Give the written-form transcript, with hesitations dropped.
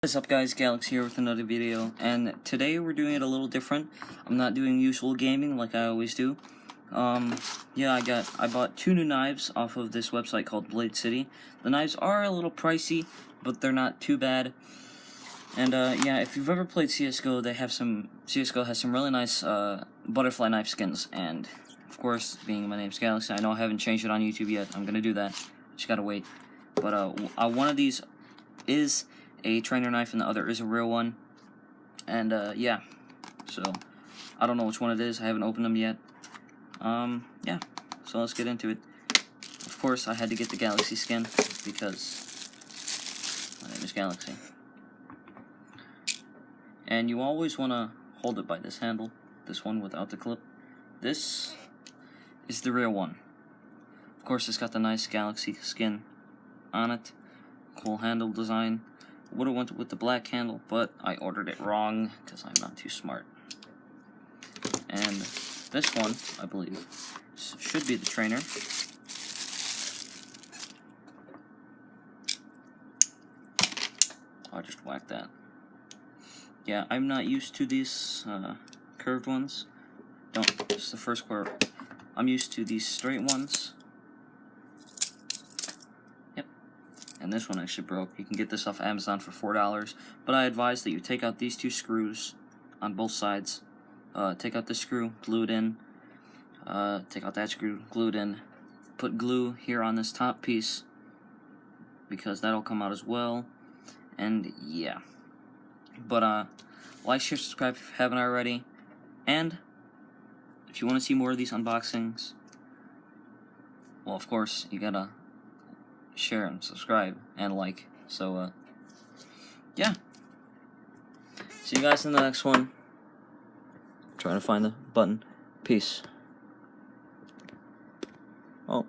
What's up guys, Galaxy here with another video, and today we're doing it a little different. I'm not doing usual gaming like I always do. Yeah, I bought 2 new knives off of this website called Blade City. The knives are a little pricey, but they're not too bad. And yeah, if you've ever played CSGO, CSGO has some really nice butterfly knife skins, and of course, being my name's Galaxy, I know I haven't changed it on YouTube yet. I'm gonna do that. Just gotta wait. But one of these is a trainer knife and the other is a real one, and yeah, so I don't know which one it is. I haven't opened them yet. Yeah, so let's get into it. Of course I had to get the Galaxy skin because my name is Galaxy, and you always want to hold it by this handle, this one without the clip. This is the real one. Of course it's got the nice Galaxy skin on it, cool handle design. Would have went with the black handle, but I ordered it wrong because I'm not too smart. And this one, I believe, should be the trainer. I just whacked that. Yeah, I'm not used to these curved ones. This is the first quarter. I'm used to these straight ones. And this one actually broke. You can get this off Amazon for $4, but I advise that you take out these 2 screws on both sides. Take out this screw, glue it in. Take out that screw, glue it in. Put glue here on this top piece, because that'll come out as well. And yeah. But like, share, subscribe if you haven't already. And if you want to see more of these unboxings, well, of course, you gotta share and subscribe and like. So yeah, see you guys in the next one. I'm trying to find the button. Peace. Oh.